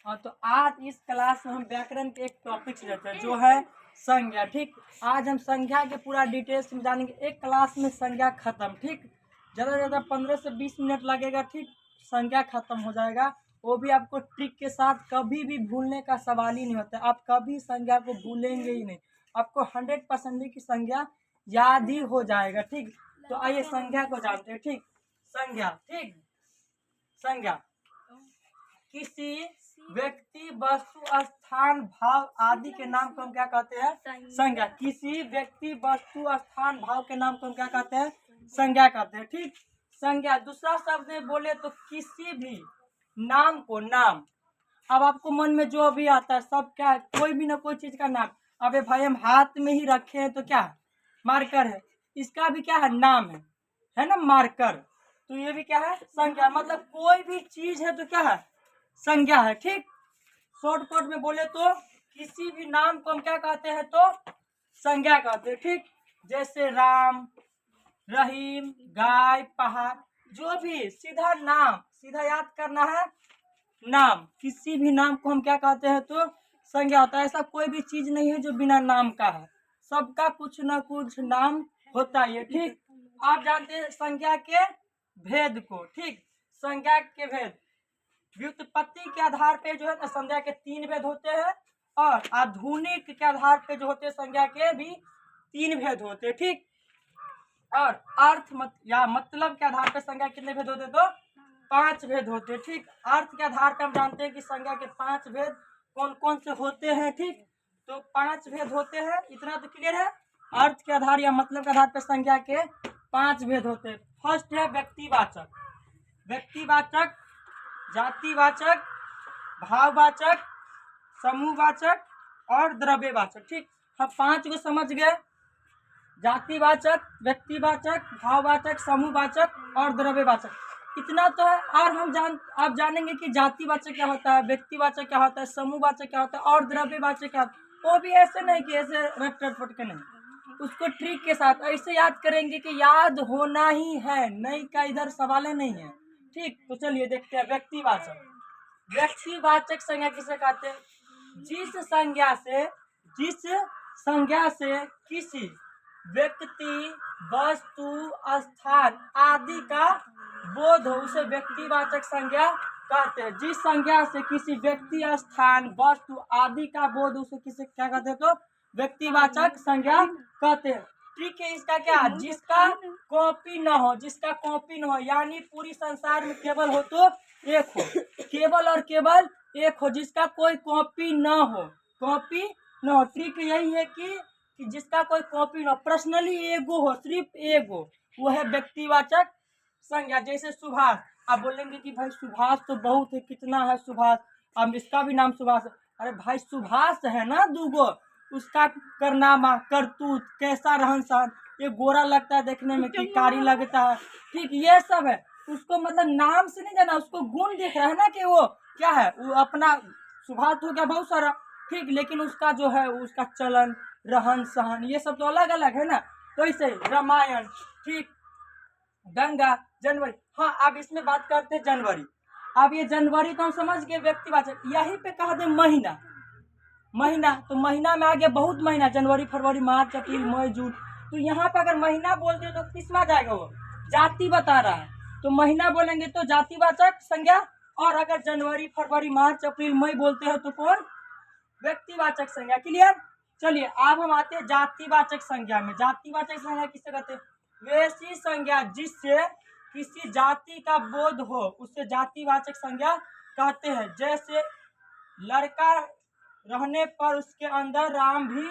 हाँ, तो आज इस क्लास में हम व्याकरण के एक टॉपिक से लेते हैं जो है संज्ञा। ठीक, आज हम संज्ञा के पूरा डिटेल्स में जानेंगे। एक क्लास में संज्ञा खत्म। ठीक, ज़्यादा से ज़्यादा 15 से 20 मिनट लगेगा। ठीक, संज्ञा खत्म हो जाएगा, वो भी आपको ट्रिक के साथ। कभी भी भूलने का सवाल ही नहीं होता, आप कभी संज्ञा को भूलेंगे ही नहीं। आपको 100% की संज्ञा याद ही हो जाएगा। ठीक, तो आइए संज्ञा को जानते हैं। ठीक, संज्ञा। ठीक, संज्ञा किसी व्यक्ति, वस्तु, स्थान, भाव आदि के नाम को हम क्या कहते हैं? संज्ञा। किसी व्यक्ति, वस्तु, स्थान, भाव के नाम को हम क्या कहते हैं? संज्ञा कहते हैं। ठीक, संज्ञा। दूसरा शब्द में बोले तो किसी भी नाम को, नाम। अब आपको मन में जो भी आता है सब क्या है? कोई भी ना कोई चीज का नाम। अबे भाई, हम हाथ में ही रखे हैं तो क्या है? मार्कर है, इसका भी क्या है? नाम है ना, मार्कर। तो ये भी क्या है? संज्ञा। मतलब कोई भी चीज है तो क्या है? संज्ञा है। ठीक, शॉर्टकट में बोले तो किसी भी नाम को हम क्या कहते हैं? तो संज्ञा कहते हैं। ठीक, जैसे राम, रहीम, गाय, पहाड़, जो भी सीधा नाम, सीधा याद करना है नाम। किसी भी नाम को हम क्या कहते हैं? तो संज्ञा होता है। ऐसा कोई भी चीज नहीं है जो बिना नाम का है, सबका कुछ ना कुछ नाम होता है। ठीक, आप जानते हैं संज्ञा के भेद को। ठीक, संज्ञा के भेद व्युत्पत्ति के आधार पे जो है ना संज्ञा के 3 भेद होते हैं, और आधुनिक के आधार पे जो होते हैं संज्ञा के भी 3 भेद होते हैं। ठीक, और अर्थ या मतलब के आधार पे संज्ञा कितने भेद होते हैं? तो 5 भेद होते हैं। ठीक, अर्थ के आधार पे हम जानते हैं कि संज्ञा के 5 भेद कौन कौन से होते हैं। ठीक, तो 5 भेद होते हैं, इतना तो क्लियर है। अर्थ के आधार या मतलब के आधार पे संज्ञा के 5 भेद होते हैं। फर्स्ट है व्यक्तिवाचक, व्यक्तिवाचक, जातिवाचक, भाववाचक, समूहवाचक और द्रव्यवाचक। ठीक, हम 5 को समझ गए। जातिवाचक, व्यक्तिवाचक, भाववाचक, समूहवाचक और द्रव्यवाचक, इतना तो है। और हम आप जानेंगे कि जातिवाचक क्या होता है, व्यक्तिवाचक क्या होता है, समूहवाचक क्या होता है और द्रव्यवाचक क्या होता है। वो भी ऐसे नहीं कि ऐसे रट रट पट के नहीं, उसको ट्रिक के साथ ऐसे याद करेंगे कि याद होना ही है, नहीं का इधर सवाल नहीं है। ठीक, तो चलिए देखते हैं व्यक्तिवाचक। व्यक्तिवाचक संज्ञा किसे कहते हैं? जिस संज्ञा से किसी व्यक्ति, वस्तु, स्थान आदि का बोध हो उसे व्यक्तिवाचक संज्ञा कहते हैं। जिस संज्ञा से किसी व्यक्ति, स्थान, वस्तु आदि का बोध उसे किसे क्या कहते हैं? तो व्यक्तिवाचक संज्ञा कहते हैं। ठीक है, इसका क्या? जिसका कॉपी न हो, जिसका कॉपी न हो, यानी पूरी संसार में केवल हो तो एक हो, केवल और केवल एक हो, जिसका कोई कॉपी न हो, कॉपी न हो। ट्रिक यही है कि जिसका कोई कॉपी न हो, पर्सनली एगो हो, सिर्फ एगो, वो है व्यक्तिवाचक संज्ञा। जैसे सुभाष, आप बोलेंगे कि भाई सुभाष तो बहुत है, कितना है सुभाष? अब इसका भी नाम सुभाष है। अरे भाई सुभाष है ना दूगो, उसका करनामा, करतूत, कैसा रहन सहन, ये गोरा लगता है देखने में कि कारी लगता है। ठीक, ये सब है। उसको मतलब नाम से नहीं जाना, उसको गुण दिख रहा है ना कि वो क्या है, वो अपना सुभाष हो गया बहुत सारा। ठीक, लेकिन उसका जो है उसका चलन, रहन सहन, ये सब तो अलग अलग है ना। तो ऐसे रामायण, ठीक, गंगा, जनवरी। हाँ, अब इसमें बात करते हैं जनवरी। अब ये जनवरी तो हम समझ गए व्यक्तिवाचक। यहीं पे कहा दे महीना, महीना, तो महीना में आ गया बहुत महीना, जनवरी, फरवरी, मार्च, अप्रैल, मई, जून। तो यहाँ पे अगर महीना बोलते तो किस में आ जाएगा? वो जाति बता रहा है, तो महीना बोलेंगे तो जातिवाचक संज्ञा। और अगर जनवरी, फरवरी, मार्च, अप्रैल, मई बोलते हैं तो कौन? व्यक्तिवाचक संज्ञा। क्लियर? चलिए अब हम आते हैं जातिवाचक संज्ञा में। जातिवाचक संज्ञा किसे कहते हैं? वैसी संज्ञा जिससे किसी जाति का बोध हो उससे जातिवाचक संज्ञा कहते हैं। जैसे लड़का रहने पर उसके अंदर राम भी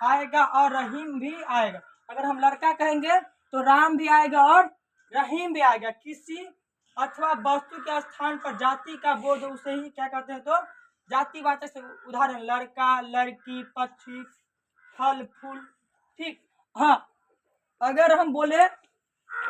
आएगा और रहीम भी आएगा। अगर हम लड़का कहेंगे तो राम भी आएगा और रहीम भी आएगा। किसी अथवा वस्तु के स्थान पर जाति का बोध उसे ही क्या कहते हैं? तो जातिवाचक से। उदाहरण लड़का, लड़की, पक्षी, फल, फूल। ठीक, हाँ, अगर हम बोले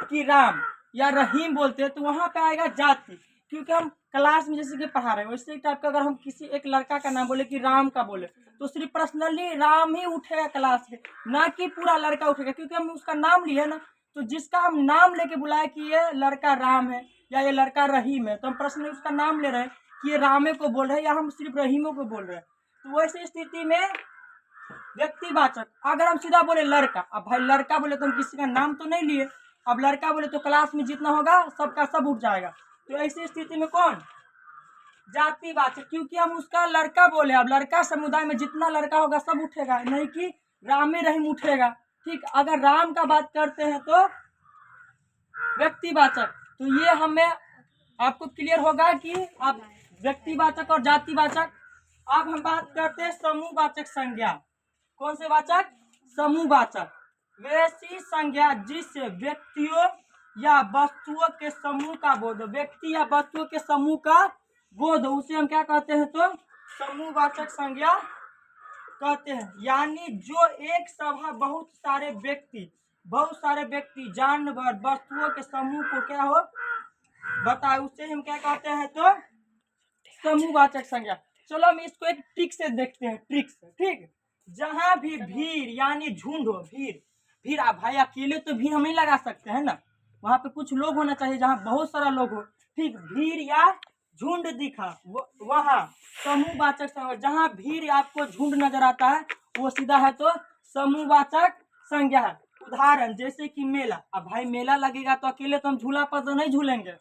कि राम या रहीम बोलते हैं तो वहां पे आएगा जाति, क्योंकि हम क्लास में जैसे कि पढ़ा रहे हैं वैसे टाइप का। अगर हम किसी एक लड़का का नाम बोले कि राम का बोले तो सिर्फ पर्सनली राम ही उठेगा क्लास में, ना कि पूरा लड़का उठेगा, क्योंकि हम उसका नाम लिए ना। तो जिसका हम नाम लेके बुलाए कि ये लड़का राम है या ये लड़का रहीम है, तो हम पर्सनली उसका नाम ले रहे हैं। कि ये रामे को बोल रहे हैं या हम सिर्फ रहीमों को बोल रहे हैं। तो वैसी स्थिति में व्यक्तिवाचक, अगर हम सीधा बोले लड़का, अब भाई लड़का बोले तो हम किसी का नाम तो नहीं लिए, अब लड़का बोले तो क्लास में जितना होगा सबका सब उठ जाएगा। तो ऐसी स्थिति में कौन, जातिवाचक, क्योंकि हम उसका लड़का बोले। अब लड़का समुदाय में जितना लड़का होगा सब उठेगा, नहीं कि रामे रहीम उठेगा। ठीक, अगर राम का बात करते हैं तो व्यक्तिवाचक। तो ये हमें आपको क्लियर होगा कि आप व्यक्तिवाचक और जातिवाचक। अब हम बात करते हैं समूहवाचक संज्ञा। कौन से वाचक, समूहवाचक। वैसी संज्ञा जिससे व्यक्तियों या वस्तुओं के समूह का बोध, व्यक्ति या वस्तुओं के समूह का बोध, उसे हम क्या कहते हैं, तो समूहवाचक संज्ञा कहते हैं। यानी जो एक सभा बहुत सारे व्यक्ति जानवर वस्तुओं के समूह को क्या हो बताए, उसे हम क्या कहते हैं, तो समूहवाचक संज्ञा। चलो हम इसको एक ट्रिक से देखते हैं, ट्रिक से। ठीक, जहां भी भीड़ यानी झुंड हो, भीड़ आप भाई अकेले तो भीड़ हम नहीं लगा सकते हैं ना, वहां पे कुछ लोग होना चाहिए जहाँ बहुत सारा लोग हो। ठीक, भीड़ या झुंड दिखा वहाँ समूहवाचक संज्ञा। जहाँ भीड़ आपको झुंड नजर आता है वो सीधा है तो समूहवाचक संज्ञा है। उदाहरण जैसे कि मेला, अब भाई मेला लगेगा तो अकेले तो हम झूला पर तो नहीं झूलेंगे,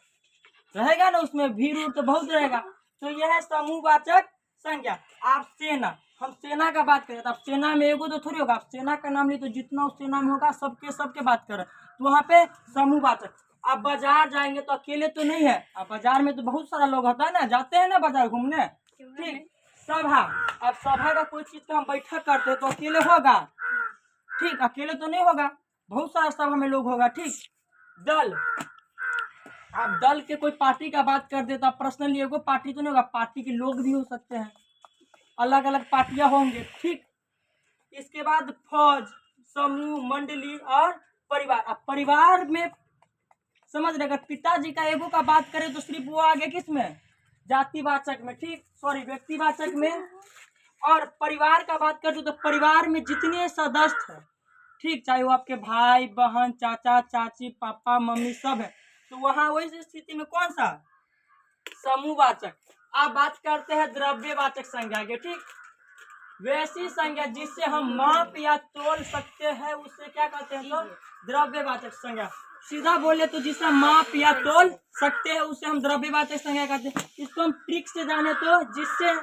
रहेगा ना, उसमें भीड़ उड़ तो बहुत रहेगा। तो यह है समूहवाचक संज्ञा। आप सेना, हम सेना का बात करें तो आप सेना में एगो तो थोड़ी होगा, आप सेना का नाम लिए तो जितना उस सेना में होगा सबके बात करें तो वहाँ पे समूहवाचक। आप बाजार जाएंगे तो अकेले तो नहीं है, अब बाजार में तो बहुत सारा लोग होता है ना, जाते हैं ना बाजार घूमने। ठीक, सभा, अब सभा का कोई चीज का हम बैठक करते हैं तो अकेले होगा, ठीक, अकेले तो नहीं होगा, बहुत सारा सभा में लोग होगा। ठीक, दल, आप दल के कोई पार्टी का बात कर दे तो आप पर्सनली एगो पार्टी तो नहीं होगा, पार्टी के लोग भी हो सकते हैं, अलग अलग पार्टियां होंगे। ठीक, इसके बाद फौज, समूह, मंडली और परिवार। अब परिवार में समझ रहे, अगर पिताजी का एगो का बात करें तो सिर्फ वो आगे किस में, जातिवाचक में। ठीक, सॉरी व्यक्तिवाचक में। और परिवार का बात करते तो परिवार में जितने सदस्य हैं, ठीक, चाहे वो आपके भाई बहन चाचा चाची पापा मम्मी सब है, तो वहाँ वही स्थिति में कौन सा, समूहवाचक। आप बात करते हैं द्रव्यवाचक संज्ञा के। ठीक, वैसी संज्ञा जिससे हम माप या तोल सकते हैं उसे क्या कहते हैं, तो द्रव्यवाचक संज्ञा। सीधा बोले तो जिसे हम माप या तोल सकते हैं उसे हम द्रव्यवाचक संज्ञा कहते हैं। इसको हम ट्रिक से जाने तो जिससे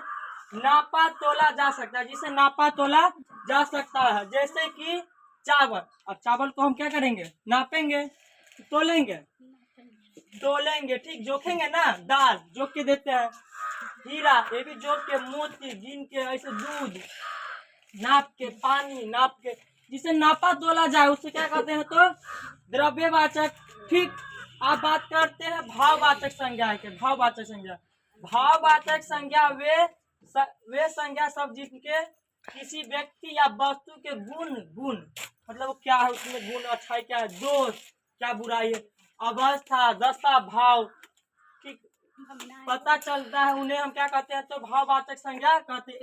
नापा तोला जा सकता है, जिसे नापा तोला जा सकता है। जैसे कि चावल, अब चावल को हम क्या करेंगे, नापेंगे, तोलेंगे, ठीक, जोखेंगे ना, दाल जोख के देते हैं, हीरा ये भी जोख के, मोती गिन के, ऐसे दूध नाप के, पानी नाप के, जिसे नापा तोला जाए उसे क्या कहते हैं, तो द्रव्यवाचक। ठीक, आप बात करते हैं भाववाचक संज्ञा के। भाववाचक संज्ञा वे संज्ञा सब जिनके किसी व्यक्ति या वस्तु के गुण मतलब क्या है उसमें गुण, अच्छाई क्या है, दोष क्या बुराई है, अवस्था दशा भाव, ठीक, पता चलता है, उन्हें हम क्या कहते हैं, तो भाववाचक संज्ञा कहते हैं।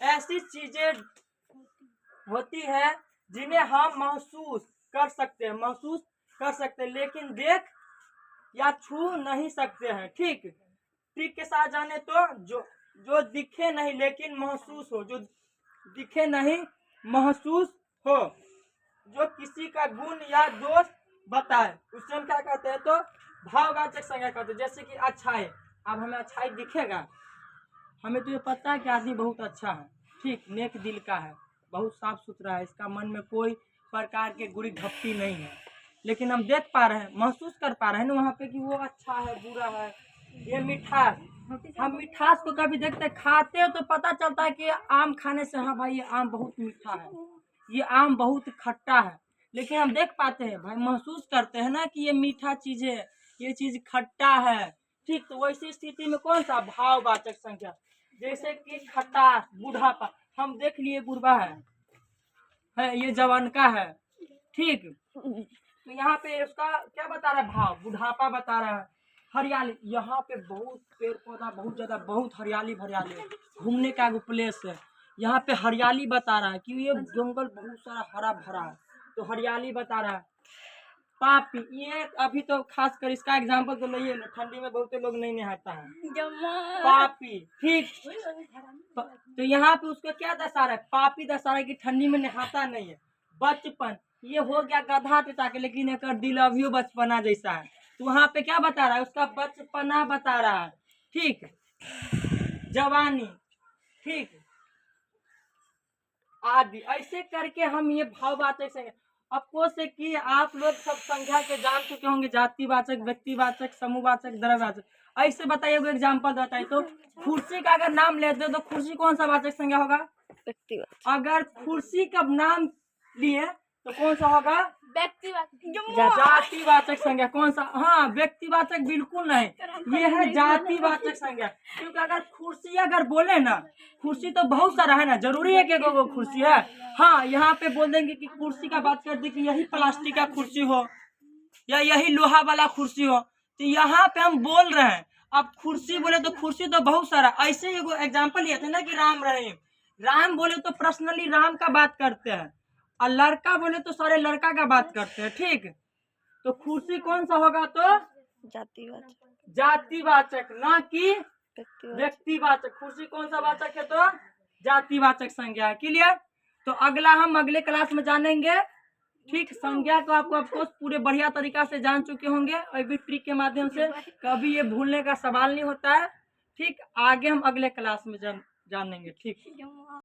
ऐसी चीजें होती है जिन्हें हम महसूस कर सकते हैं लेकिन देख या छू नहीं सकते हैं। ठीक, ट्रिक के साथ जाने तो जो दिखे नहीं लेकिन महसूस हो, जो दिखे नहीं महसूस हो, जो किसी का गुण या दोष बताए उसे हम क्या कहते हैं, तो भाववाचक संज्ञा कहते हैं। जैसे कि अच्छाई, अब हमें अच्छाई दिखेगा, हमें तो ये पता है कि आदमी बहुत अच्छा है, ठीक, नेक दिल का है, बहुत साफ सुथरा है, इसका मन में कोई प्रकार के गुड़ी घपटी नहीं है, लेकिन हम देख पा रहे हैं, महसूस कर पा रहे हैं ना वहाँ पे कि वो अच्छा है बुरा है। ये मिठास, हम मिठास को कभी देखते खाते हो तो पता चलता है कि आम खाने से, हाँ भाई ये आम बहुत मीठा है, ये आम बहुत खट्टा है, लेकिन हम देख पाते हैं भाई, महसूस करते हैं ना कि ये मीठा चीज है, ये चीज खट्टा है। ठीक, तो वैसी स्थिति में कौन सा, भाववाचक संज्ञा। जैसे कि खट्टास, बुढ़ापा, हम देख लिए बुढ़वा है ये जवान का है। ठीक, तो यहाँ पे उसका क्या बता रहा है, भाव, बुढ़ापा बता रहा है। हरियाली, यहाँ पे बहुत पेड़ पौधा बहुत ज्यादा, बहुत हरियाली है, घूमने का एगो प्लेस है, यहाँ पे हरियाली बता रहा है कि ये जंगल बहुत सारा हरा भरा है, तो हरियाली बता रहा है। पापी, ये अभी तो खास कर इसका एग्जांपल तो लइए ना, ठंडी में बहुत लोग नहीं नहाता है। पापी, ठीक। तो यहाँ पे उसको क्या दर्शा रहा है? पापी दर्शा रहा है कि ठंडी में नहाता नहीं है। बचपन, ये हो गया गधा पिता के, लेकिन एक दिल अभी बचपना जैसा है। तो वहाँ पे क्या बता रहा है? उसका बचपना बता रहा है, ठीक। जवानी, ठीक, आदि, ऐसे करके हम ये भाववाचक संज्ञा। अफकोर्स से कि आप लोग सब संख्या के जान चुके होंगे, जातिवाचक, व्यक्तिवाचक, समूहवाचक, द्रव्यवाचक। ऐसे बताइए, कोई एग्जांपल बताइए तो। कुर्सी का अगर नाम लेते हो तो कुर्सी कौन सा वाचक संज्ञा होगा? व्यक्तिवाचक। अगर कुर्सी का नाम लिए तो कौन सा होगा? व्यक्तिवाचक। जातिवाचक संज्ञा। कौन सा? हाँ, व्यक्तिवाचक बिल्कुल नहीं, ये है जातिवाचक संज्ञा। क्योंकि अगर कुर्सी अगर बोले ना, कुर्सी तो बहुत सारा है ना, जरूरी है कि वो कुर्सी है। हाँ, यहाँ पे बोल देंगे कि कुर्सी का बात कर दे कि यही प्लास्टिक का कुर्सी हो या यही लोहा वाला कुर्सी हो, तो यहाँ पे हम बोल रहे हैं। अब कुर्सी बोले तो कुर्सी तो बहुत सारा। ऐसे ही एग्जाम्पल लिए थे ना कि राम रहीम, राम बोले तो पर्सनली राम का बात करते हैं, और लड़का बोले तो सारे लड़का का बात करते हैं, ठीक। तो कुर्सी कौन सा होगा? तो जातिवाचक। जातिवाचक, ना कि व्यक्तिवाचक। व्यक्तिवाचक। कुर्सी कौन सा वाचक है? तो जातिवाचक संज्ञा है। क्लियर? तो अगला हम अगले क्लास में जानेंगे, ठीक। संज्ञा को आपको ऑफकोर्स पूरे बढ़िया तरीका से जान चुके होंगे, और भी ट्रिक के माध्यम से, कभी ये भूलने का सवाल नहीं होता है, ठीक। आगे हम अगले क्लास में जानेंगे, ठीक।